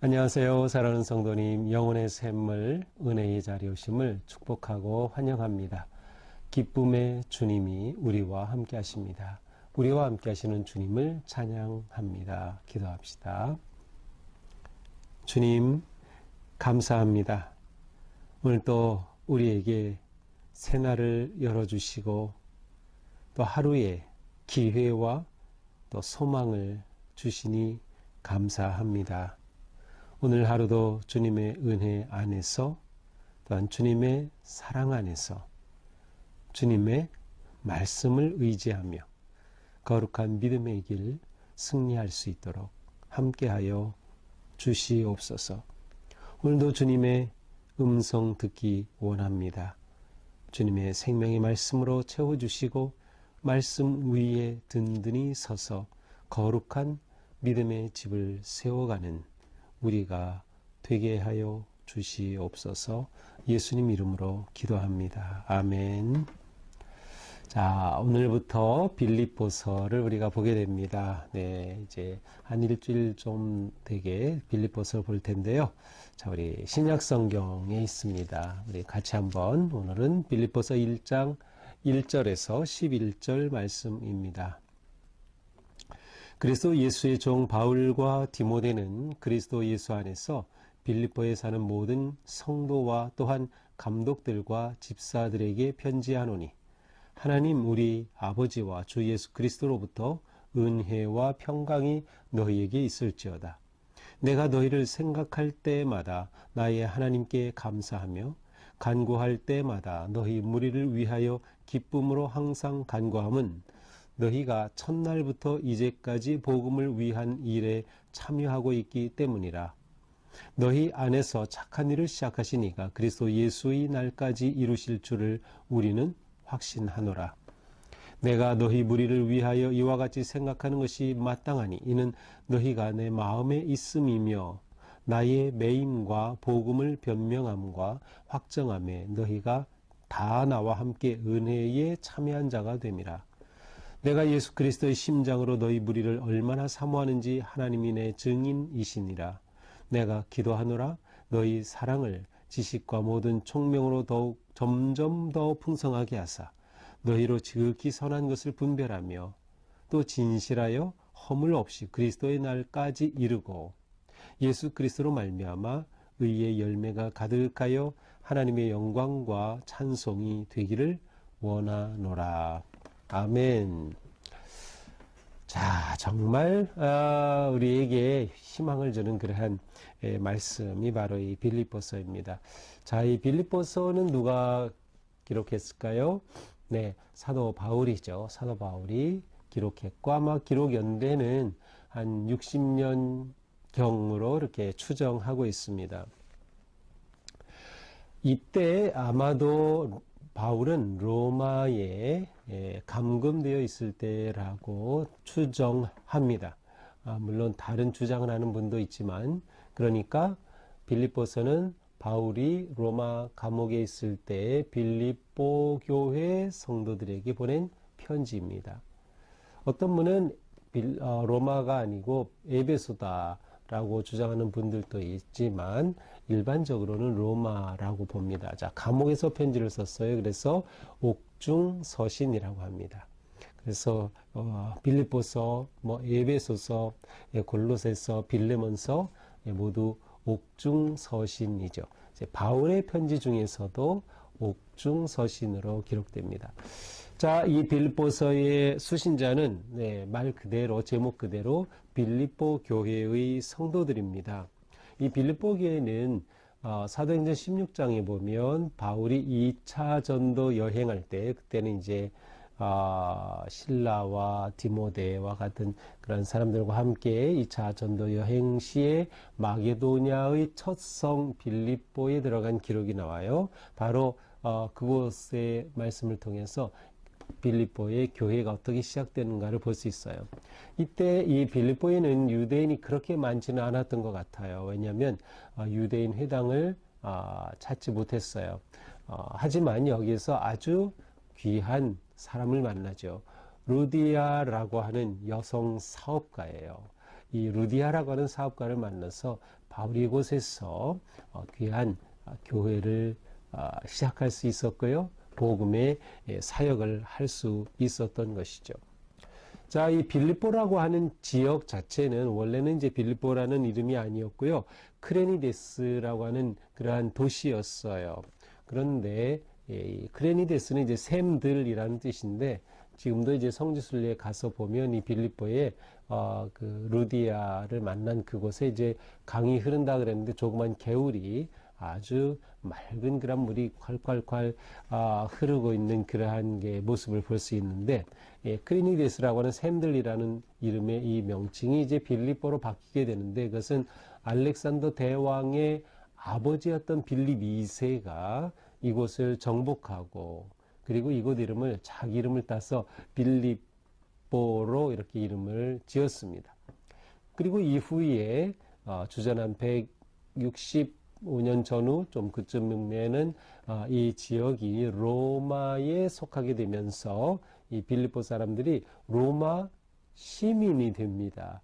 안녕하세요. 사랑하는 성도님, 영혼의 샘물, 은혜의 자리 오심을 축복하고 환영합니다. 기쁨의 주님이 우리와 함께 하십니다. 우리와 함께 하시는 주님을 찬양합니다. 기도합시다. 주님, 감사합니다. 오늘 또 우리에게 새날을 열어주시고 또 하루의 기회와 또 소망을 주시니 감사합니다. 오늘 하루도 주님의 은혜 안에서 또한 주님의 사랑 안에서 주님의 말씀을 의지하며 거룩한 믿음의 길 승리할 수 있도록 함께하여 주시옵소서. 오늘도 주님의 음성 듣기 원합니다. 주님의 생명의 말씀으로 채워주시고 말씀 위에 든든히 서서 거룩한 믿음의 집을 세워가는 우리가 되게 하여 주시옵소서. 예수님 이름으로 기도합니다. 아멘. 자, 오늘부터 빌립보서를 우리가 보게 됩니다. 네, 이제 한 일주일 좀 되게 빌립보서를 볼 텐데요. 자, 우리 신약 성경에 있습니다. 우리 같이 한번 오늘은 빌립보서 1장 1절에서 11절 말씀입니다. 그리스도 예수의 종 바울과 디모데는 그리스도 예수 안에서 빌립보에 사는 모든 성도와 또한 감독들과 집사들에게 편지하노니 하나님 우리 아버지와 주 예수 그리스도로부터 은혜와 평강이 너희에게 있을지어다. 내가 너희를 생각할 때마다 나의 하나님께 감사하며 간구할 때마다 너희 무리를 위하여 기쁨으로 항상 간구함은 너희가 첫날부터 이제까지 복음을 위한 일에 참여하고 있기 때문이라. 너희 안에서 착한 일을 시작하신 이가 그리스도 예수의 날까지 이루실 줄을 우리는 확신하노라. 내가 너희 무리를 위하여 이와 같이 생각하는 것이 마땅하니 이는 너희가 내 마음에 있음이며 나의 매임과 복음을 변명함과 확정함에 너희가 다 나와 함께 은혜에 참여한 자가 됨이라. 내가 예수 그리스도의 심장으로 너희 무리를 얼마나 사모하는지 하나님이 내 증인이시니라. 내가 기도하노라. 너희 사랑을 지식과 모든 총명으로 더욱 점점 더 풍성하게 하사 너희로 지극히 선한 것을 분별하며 또 진실하여 허물 없이 그리스도의 날까지 이르고 예수 그리스도로 말미암아 의의 열매가 가득하여 하나님의 영광과 찬송이 되기를 원하노라. 아멘. 자, 정말 우리에게 희망을 주는 그러한 말씀이 바로 이 빌립보서입니다. 자, 이 빌립보서는 누가 기록했을까요? 네, 사도 바울이죠. 사도 바울이 기록했고 아마 기록 연대는 한 60년경으로 이렇게 추정하고 있습니다. 이때 아마도 바울은 로마에 감금되어 있을 때라고 추정합니다. 물론 다른 주장을 하는 분도 있지만, 그러니까 빌립보서는 바울이 로마 감옥에 있을 때 빌립보 교회 성도들에게 보낸 편지입니다. 어떤 분은 로마가 아니고 에베소다라고 주장하는 분들도 있지만 일반적으로는 로마라고 봅니다. 자, 감옥에서 편지를 썼어요. 그래서 옥중서신이라고 합니다. 그래서 빌립보서, 에베소서, 골로새서, 빌레몬서 모두 옥중서신이죠. 이제 바울의 편지 중에서도 옥중서신으로 기록됩니다. 자, 이 빌립보서의 수신자는 말 그대로 제목 그대로 빌립보 교회의 성도들입니다. 이 빌립보 교회는 사도행전 16장에 보면 바울이 2차 전도 여행할 때 그때는 이제 신라와 디모데와 같은 그런 사람들과 함께 2차 전도 여행 시에 마게도냐의 첫 성 빌립보에 들어간 기록이 나와요. 바로 그곳의 말씀을 통해서 빌립보의 교회가 어떻게 시작되는가를 볼 수 있어요. 이때 이 빌립보에는 유대인이 그렇게 많지는 않았던 것 같아요. 왜냐하면 유대인 회당을 찾지 못했어요. 하지만 여기서 아주 귀한 사람을 만나죠. 루디아라고 하는 여성 사업가예요. 이 루디아라고 하는 사업가를 만나서 바울이 이곳에서 귀한 교회를 시작할 수 있었고요. 복음의 사역을 할 수 있었던 것이죠. 자, 이 빌립보라고 하는 지역 자체는 원래는 이제 빌립보라는 이름이 아니었고요. 크레니데스라고 하는 그러한 도시였어요. 그런데 크레니데스는 이제 샘들이라는 뜻인데 지금도 이제 성지순례에 가서 보면 이 빌립보에 그 루디아를 만난 그곳에 이제 강이 흐른다 그랬는데 조그만 개울이 아주 맑은 그런 물이 콸콸콸 흐르고 있는 그러한 게 모습을 볼 수 있는데 크리니데스라고 하는 샘들이라는 이름의 이 명칭이 이제 빌립보로 바뀌게 되는데 그것은 알렉산더 대왕의 아버지였던 빌립 2세가 이곳을 정복하고 그리고 이곳 이름을 자기 이름을 따서 빌립보로 이렇게 이름을 지었습니다. 그리고 이후에 주전 165년 전후 좀 그쯤에는 이 지역이 로마에 속하게 되면서 이 빌립보 사람들이 로마 시민이 됩니다.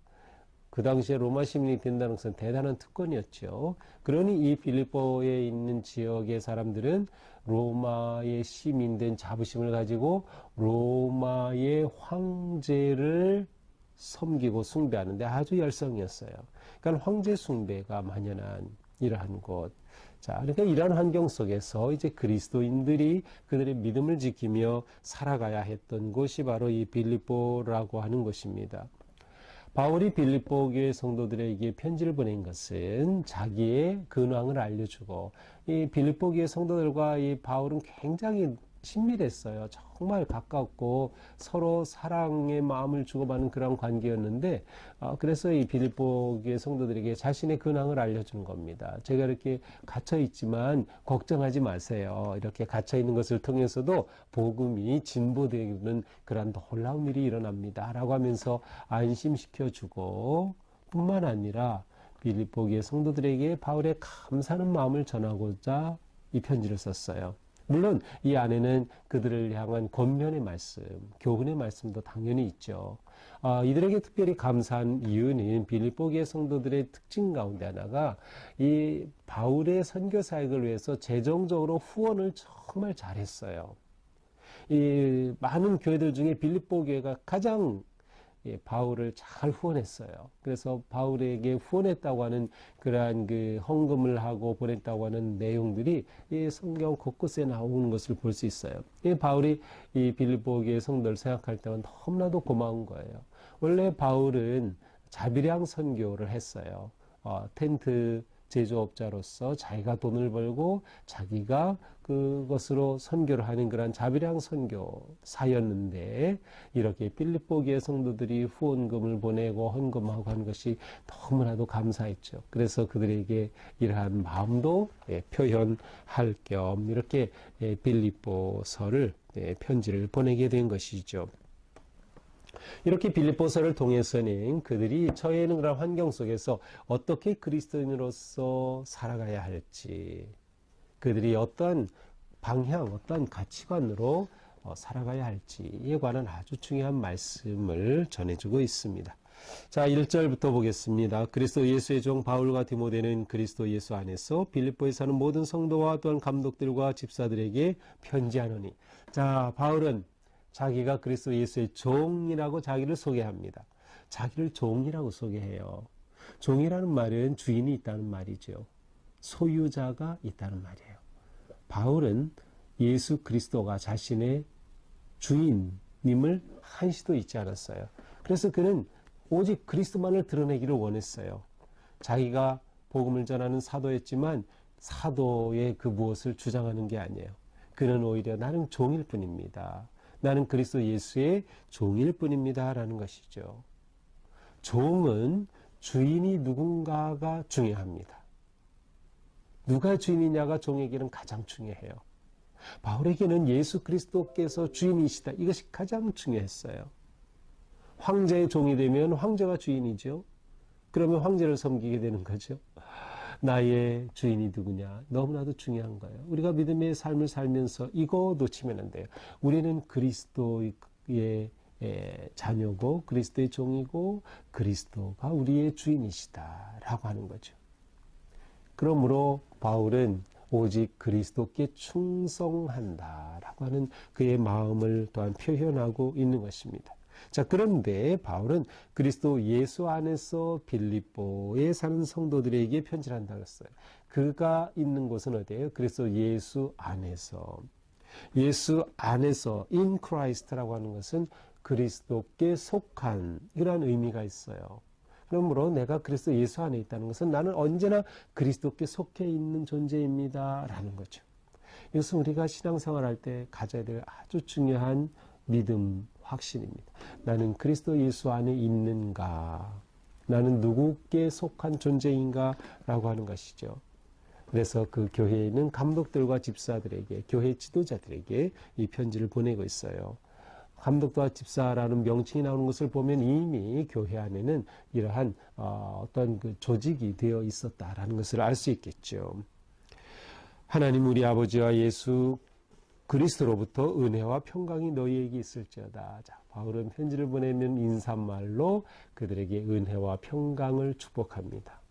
그 당시에 로마 시민이 된다는 것은 대단한 특권이었죠. 그러니 이 빌립보에 있는 지역의 사람들은 로마의 시민된 자부심을 가지고 로마의 황제를 섬기고 숭배하는데 아주 열성이었어요. 그러니까 황제 숭배가 만연한 이러한 곳. 자, 그러니까 이러한 환경 속에서 이제 그리스도인들이 그들의 믿음을 지키며 살아가야 했던 곳이 바로 이 빌립보라고 하는 곳입니다. 바울이 빌립보 교회 성도들에게 편지를 보낸 것은 자기의 근황을 알려주고 이 빌립보 교회 성도들과 이 바울은 굉장히 친밀했어요. 정말 가깝고 서로 사랑의 마음을 주고받는 그런 관계였는데 그래서 이 빌립보 교회 성도들에게 자신의 근황을 알려주는 겁니다. 제가 이렇게 갇혀 있지만 걱정하지 마세요. 이렇게 갇혀 있는 것을 통해서도 복음이 진보되는 그런 놀라운 일이 일어납니다. 라고 하면서 안심시켜주고 뿐만 아니라 빌립보 교회 성도들에게 바울의 감사하는 마음을 전하고자 이 편지를 썼어요. 물론 이 안에는 그들을 향한 권면의 말씀, 교훈의 말씀도 당연히 있죠. 이들에게 특별히 감사한 이유는 빌립보 교회 성도들의 특징 가운데 하나가 이 바울의 선교 사역을 위해서 재정적으로 후원을 정말 잘했어요. 이 많은 교회들 중에 빌립보 교회가 가장 바울을 잘 후원했어요. 그래서 바울에게 후원했다고 하는 그러한 그 헌금을 하고 보냈다고 하는 내용들이 이 성경 곳곳에 나오는 것을 볼 수 있어요. 이 바울이 이 빌립보 교회 성도를 생각할 때는 너무나도 고마운 거예요. 원래 바울은 자비량 선교를 했어요. 텐트 제조업자로서 자기가 돈을 벌고 자기가 그것으로 선교를 하는 그런 자비량 선교사였는데 이렇게 빌립보 교회 성도들이 후원금을 보내고 헌금하고 하는 것이 너무나도 감사했죠. 그래서 그들에게 이러한 마음도 표현할 겸 이렇게 빌립보서를 편지를 보내게 된 것이죠. 이렇게 빌립보서를 통해서는 그들이 처해 있는 그런 환경 속에서 어떻게 그리스도인으로서 살아가야 할지, 그들이 어떤 방향, 어떤 가치관으로 살아가야 할지에 관한 아주 중요한 말씀을 전해주고 있습니다. 자, 1절부터 보겠습니다. 그리스도 예수의 종 바울과 디모데는 그리스도 예수 안에서 빌립보에 사는 모든 성도와 또한 감독들과 집사들에게 편지하노니. 자, 바울은 자기가 그리스도 예수의 종이라고 자기를 소개합니다. 자기를 종이라고 소개해요. 종이라는 말은 주인이 있다는 말이죠. 소유자가 있다는 말이에요. 바울은 예수 그리스도가 자신의 주인님을 한시도 잊지 않았어요. 그래서 그는 오직 그리스도만을 드러내기를 원했어요. 자기가 복음을 전하는 사도였지만 사도의 그 무엇을 주장하는 게 아니에요. 그는 오히려 나는 종일 뿐입니다. 나는 그리스도 예수의 종일 뿐입니다. 라는 것이죠. 종은 주인이 누군가가 중요합니다. 누가 주인이냐가 종에게는 가장 중요해요. 바울에게는 예수 그리스도께서 주인이시다. 이것이 가장 중요했어요. 황제의 종이 되면 황제가 주인이죠. 그러면 황제를 섬기게 되는 거죠. 나의 주인이 누구냐? 너무나도 중요한 거예요. 우리가 믿음의 삶을 살면서 이거 놓치면 안 돼요. 우리는 그리스도의 자녀고 그리스도의 종이고 그리스도가 우리의 주인이시다라고 하는 거죠. 그러므로 바울은 오직 그리스도께 충성한다라고 하는 그의 마음을 또한 표현하고 있는 것입니다. 자, 그런데 바울은 그리스도 예수 안에서 빌립보에 사는 성도들에게 편지를 한다고 했어요. 그가 있는 곳은 어디예요? 그리스도 예수 안에서. 예수 안에서 in Christ라고 하는 것은 그리스도께 속한 이런 의미가 있어요. 그러므로 내가 그리스도 예수 안에 있다는 것은 나는 언제나 그리스도께 속해 있는 존재입니다 라는 거죠. 이것은 우리가 신앙생활 할 때 가져야 될 아주 중요한 믿음, 확신입니다. 나는 그리스도 예수 안에 있는가? 나는 누구께 속한 존재인가? 라고 하는 것이죠. 그래서 그 교회에 있는 감독들과 집사들에게, 교회 지도자들에게 이 편지를 보내고 있어요. 감독과 집사라는 명칭이 나오는 것을 보면 이미 교회 안에는 이러한 어떤 그 조직이 되어 있었다라는 것을 알 수 있겠죠. 하나님 우리 아버지와 예수 그리스도로부터 은혜와 평강이 너희에게 있을지어다. 자, 바울은 편지를 보내면 인사말로 그들에게 은혜와 평강을 축복합니다.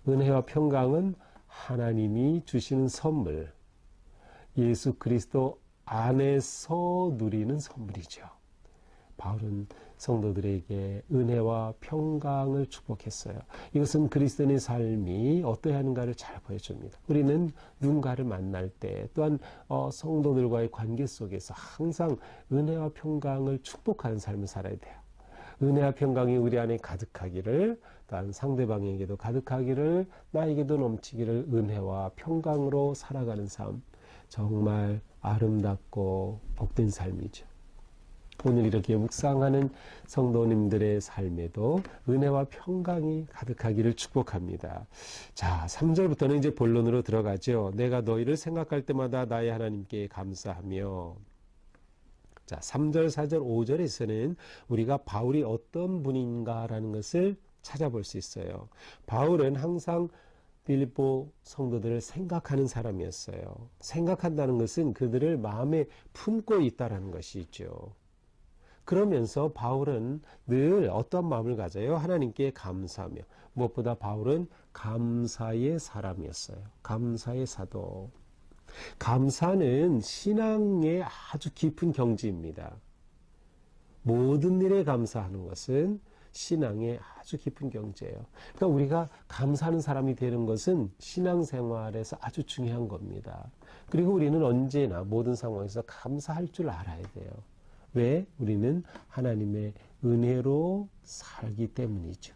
은혜와 평강은 하나님이 주시는 선물, 예수 그리스도 안에서 누리는 선물이죠. 바울은 성도들에게 은혜와 평강을 축복했어요. 이것은 그리스도인의 삶이 어떠해야 하는가를 잘 보여줍니다. 우리는 누군가를 만날 때 또한 성도들과의 관계 속에서 항상 은혜와 평강을 축복하는 삶을 살아야 돼요. 은혜와 평강이 우리 안에 가득하기를, 또한 상대방에게도 가득하기를, 나에게도 넘치기를 은혜와 평강으로 살아가는 삶, 정말 아름답고 복된 삶이죠. 오늘 이렇게 묵상하는 성도님들의 삶에도 은혜와 평강이 가득하기를 축복합니다. 자, 3절부터는 이제 본론으로 들어가죠. 내가 너희를 생각할 때마다 나의 하나님께 감사하며. 자, 3절, 4절, 5절에서는 우리가 바울이 어떤 분인가라는 것을 찾아볼 수 있어요. 바울은 항상 빌립보 성도들을 생각하는 사람이었어요. 생각한다는 것은 그들을 마음에 품고 있다는 것이죠. 그러면서 바울은 늘 어떤 마음을 가져요? 하나님께 감사하며. 무엇보다 바울은 감사의 사람이었어요. 감사의 사도. 감사는 신앙의 아주 깊은 경지입니다. 모든 일에 감사하는 것은 신앙의 아주 깊은 경지예요. 그러니까 우리가 감사하는 사람이 되는 것은 신앙생활에서 아주 중요한 겁니다. 그리고 우리는 언제나 모든 상황에서 감사할 줄 알아야 돼요. 왜? 우리는 하나님의 은혜로 살기 때문이죠.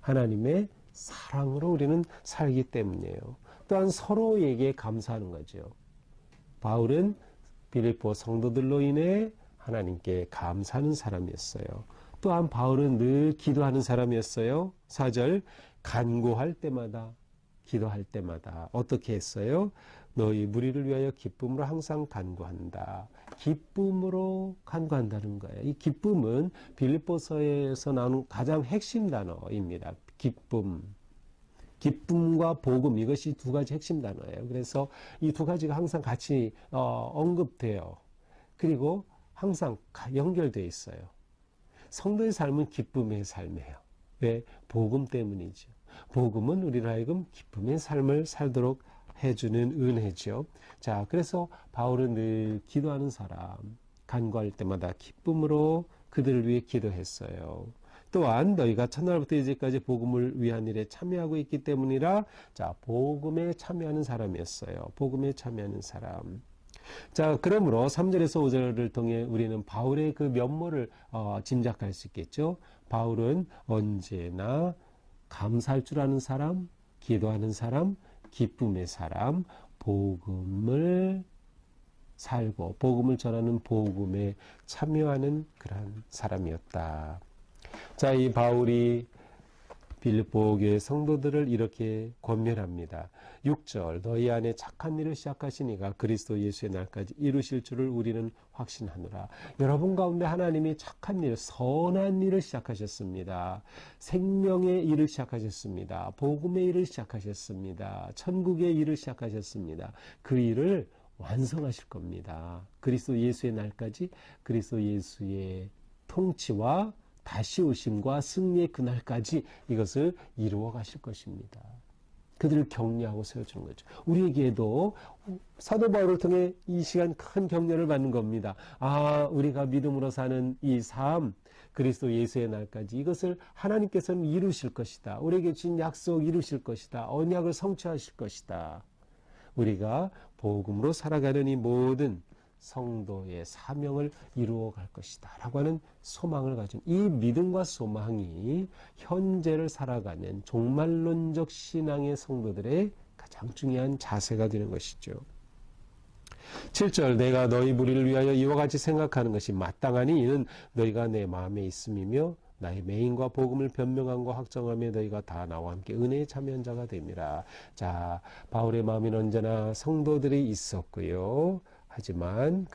하나님의 사랑으로 우리는 살기 때문이에요. 또한 서로에게 감사하는 거죠. 바울은 빌립보 성도들로 인해 하나님께 감사하는 사람이었어요. 또한 바울은 늘 기도하는 사람이었어요. 4절, 간구할 때마다, 기도할 때마다 어떻게 했어요? 너희 무리를 위하여 기쁨으로 항상 간구한다. 기쁨으로 간구한다는 거예요. 이 기쁨은 빌립보서에서 나오는 가장 핵심 단어입니다. 기쁨. 기쁨과 복음, 이것이 두 가지 핵심 단어예요. 그래서 이 두 가지가 항상 같이 언급돼요. 그리고 항상 연결되어 있어요. 성도의 삶은 기쁨의 삶이에요. 왜? 복음 때문이죠. 복음은 우리를 하여금 기쁨의 삶을 살도록 해주는 은혜죠. 자, 그래서 바울은 늘 기도하는 사람, 간구할 때마다 기쁨으로 그들을 위해 기도했어요. 또한 너희가 첫날부터 이제까지 복음을 위한 일에 참여하고 있기 때문이라, 자, 복음에 참여하는 사람이었어요. 복음에 참여하는 사람. 자, 그러므로 3절에서 5절을 통해 우리는 바울의 그 면모를 짐작할 수 있겠죠. 바울은 언제나 감사할 줄 아는 사람, 기도하는 사람, 기쁨의 사람, 복음을 살고 복음을 전하는 복음에 참여하는 그런 사람이었다. 자, 이 바울이 빌립보 교회 성도들을 이렇게 권면합니다. 6절 너희 안에 착한 일을 시작하신 이가 그리스도 예수의 날까지 이루실 줄을 우리는 확신하노라. 여러분 가운데 하나님이 착한 일, 선한 일을 시작하셨습니다. 생명의 일을 시작하셨습니다. 복음의 일을 시작하셨습니다. 천국의 일을 시작하셨습니다. 그 일을 완성하실 겁니다. 그리스도 예수의 날까지 그리스도 예수의 통치와 다시 오심과 승리의 그날까지 이것을 이루어 가실 것입니다. 그들을 격려하고 세워주는 거죠. 우리에게도 사도 바울을 통해 이 시간 큰 격려를 받는 겁니다. 우리가 믿음으로 사는 이 삶, 그리스도 예수의 날까지 이것을 하나님께서는 이루실 것이다. 우리에게 주신 약속 이루실 것이다. 언약을 성취하실 것이다. 우리가 복음으로 살아가는 이 모든 성도의 사명을 이루어 갈 것이다 라고 하는 소망을 가진 이 믿음과 소망이 현재를 살아가는 종말론적 신앙의 성도들의 가장 중요한 자세가 되는 것이죠. 7절 내가 너희 무리를 위하여 이와 같이 생각하는 것이 마땅하니 이는 너희가 내 마음에 있음이며 나의 맹인과 복음을 변명함과 확정하며 너희가 다 나와 함께 은혜의 참여한 자가 됨이라. 자, 바울의 마음에는 언제나 성도들이 있었고요. 하지만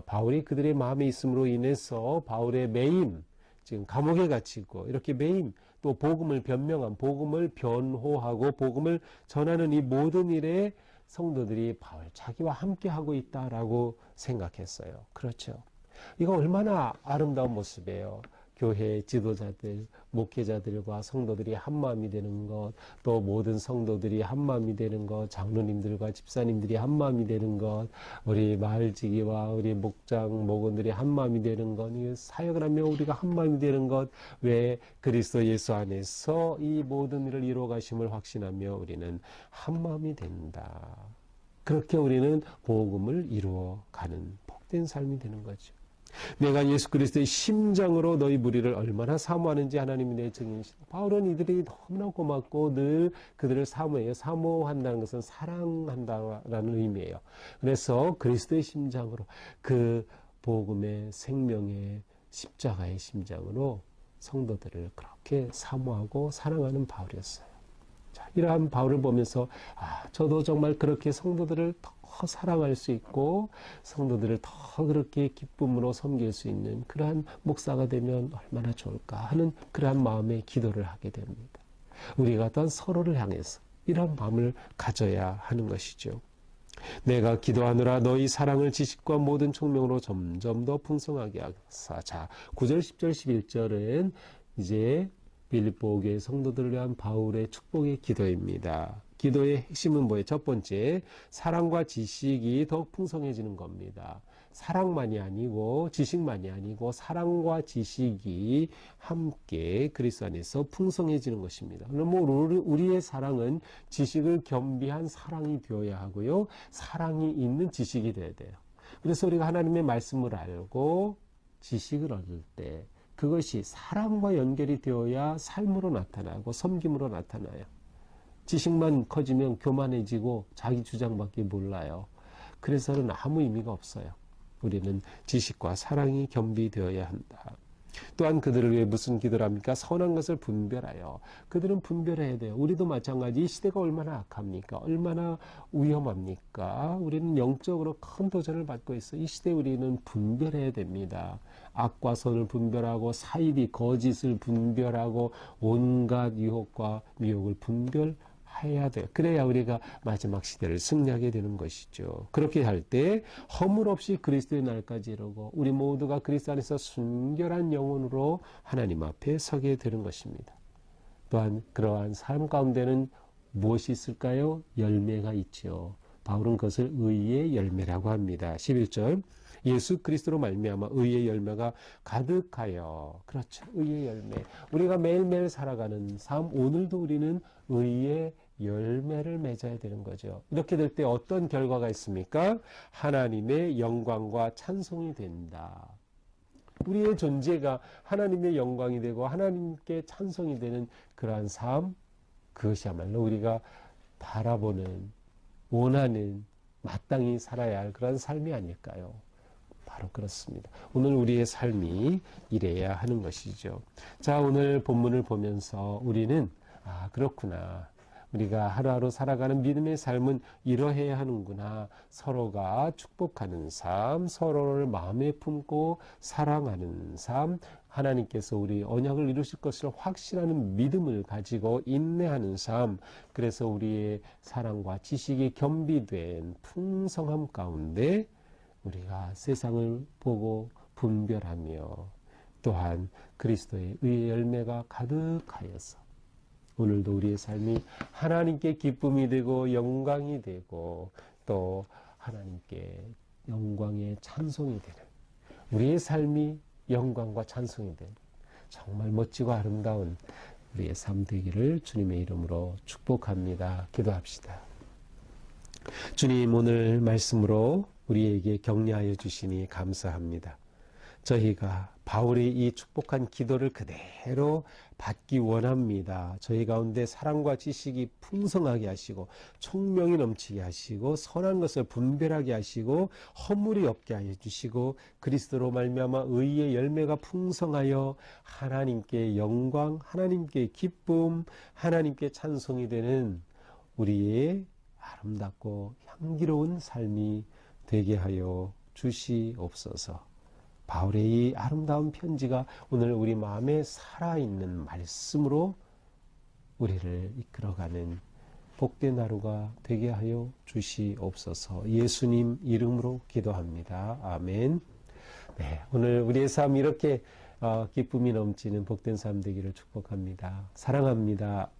바울이 그들의 마음에 있음으로 인해서 바울의 매임, 지금 감옥에 갇히고 이렇게 매임, 또 복음을 변명한, 복음을 변호하고 복음을 전하는 이 모든 일에 성도들이 바울 자기와 함께 하고 있다라고 생각했어요. 그렇죠. 이거 얼마나 아름다운 모습이에요. 교회 지도자들, 목회자들과 성도들이 한마음이 되는 것, 또 모든 성도들이 한마음이 되는 것, 장로님들과 집사님들이 한마음이 되는 것, 우리 마을지기와 우리 목장, 목원들이 한마음이 되는 것, 사역을 하며 우리가 한마음이 되는 것, 왜 그리스도 예수 안에서 이 모든 일을 이루어 가심을 확신하며 우리는 한마음이 된다. 그렇게 우리는 복음을 이루어 가는 복된 삶이 되는 거죠. 내가 예수 그리스도의 심정으로 너희 무리를 얼마나 사모하는지 하나님이 내 증인이시다. 바울은 이들이 너무나 고맙고 늘 그들을 사모해요. 사모한다는 것은 사랑한다라는 의미예요. 그래서 그리스도의 심장으로 그 복음의 생명의 십자가의 심장으로 성도들을 그렇게 사모하고 사랑하는 바울이었어요. 자, 이러한 바울을 보면서 저도 정말 그렇게 성도들을 더 사랑할 수 있고 성도들을 더 그렇게 기쁨으로 섬길 수 있는 그러한 목사가 되면 얼마나 좋을까 하는 그러한 마음의 기도를 하게 됩니다. 우리가 또한 서로를 향해서 이런 마음을 가져야 하는 것이죠. 내가 기도하느라 너희 사랑을 지식과 모든 총명으로 점점 더 풍성하게 하사. 자, 9절, 10절, 11절은 이제 빌립보 교회 성도들을 위한 바울의 축복의 기도입니다. 기도의 핵심은 뭐예요? 첫 번째, 사랑과 지식이 더욱 풍성해지는 겁니다. 사랑만이 아니고 지식만이 아니고 사랑과 지식이 함께 그리스도 안에서 풍성해지는 것입니다. 그럼 우리의 사랑은 지식을 겸비한 사랑이 되어야 하고요. 사랑이 있는 지식이 되어야 돼요. 그래서 우리가 하나님의 말씀을 알고 지식을 얻을 때 그것이 사랑과 연결이 되어야 삶으로 나타나고 섬김으로 나타나요. 지식만 커지면 교만해지고 자기 주장밖에 몰라요. 그래서는 아무 의미가 없어요. 우리는 지식과 사랑이 겸비되어야 한다. 또한 그들을 위해 무슨 기도를 합니까? 선한 것을 분별하여. 그들은 분별해야 돼요. 우리도 마찬가지. 이 시대가 얼마나 악합니까? 얼마나 위험합니까? 우리는 영적으로 큰 도전을 받고 있어요. 이 시대에 우리는 분별해야 됩니다. 악과 선을 분별하고 사이비 거짓을 분별하고 온갖 유혹과 미혹을 분별해야 돼요. 그래야 우리가 마지막 시대를 승리하게 되는 것이죠. 그렇게 할 때 허물 없이 그리스도의 날까지 이루고 우리 모두가 그리스도 안에서 순결한 영혼으로 하나님 앞에 서게 되는 것입니다. 또한 그러한 삶 가운데는 무엇이 있을까요? 열매가 있죠. 바울은 그것을 의의 열매라고 합니다. 11절 예수 그리스도로 말미암아 의의 열매가 가득하여. 그렇죠. 의의 열매. 우리가 매일매일 살아가는 삶, 오늘도 우리는 의의 열매를 맺어야 되는 거죠. 이렇게 될 때 어떤 결과가 있습니까? 하나님의 영광과 찬송이 된다. 우리의 존재가 하나님의 영광이 되고 하나님께 찬송이 되는 그러한 삶, 그것이야말로 우리가 바라보는, 원하는, 마땅히 살아야 할 그런 삶이 아닐까요? 바로 그렇습니다. 오늘 우리의 삶이 이래야 하는 것이죠. 자, 오늘 본문을 보면서 우리는 그렇구나. 우리가 하루하루 살아가는 믿음의 삶은 이러해야 하는구나. 서로가 축복하는 삶, 서로를 마음에 품고 사랑하는 삶, 하나님께서 우리 언약을 이루실 것을 확신하는 믿음을 가지고 인내하는 삶, 그래서 우리의 사랑과 지식이 겸비된 풍성함 가운데 우리가 세상을 보고 분별하며 또한 그리스도의 의의 열매가 가득하여서 오늘도 우리의 삶이 하나님께 기쁨이 되고 영광이 되고 또 하나님께 영광의 찬송이 되는 우리의 삶이 영광과 찬송이 되는 정말 멋지고 아름다운 우리의 삶 되기를 주님의 이름으로 축복합니다. 기도합시다. 주님, 오늘 말씀으로 우리에게 격려하여 주시니 감사합니다. 저희가 바울의 이 축복한 기도를 그대로 받기 원합니다. 저희 가운데 사랑과 지식이 풍성하게 하시고 총명이 넘치게 하시고 선한 것을 분별하게 하시고 허물이 없게 하여 주시고 그리스도로 말미암아 의의 열매가 풍성하여 하나님께 영광, 하나님께 기쁨, 하나님께 찬송이 되는 우리의 아름답고 향기로운 삶이 되게 하여 주시옵소서. 바울의 이 아름다운 편지가 오늘 우리 마음에 살아있는 말씀으로 우리를 이끌어가는 복된 하루가 되게 하여 주시옵소서. 예수님 이름으로 기도합니다. 아멘. 네, 오늘 우리의 삶 이렇게 기쁨이 넘치는 복된 삶 되기를 축복합니다. 사랑합니다.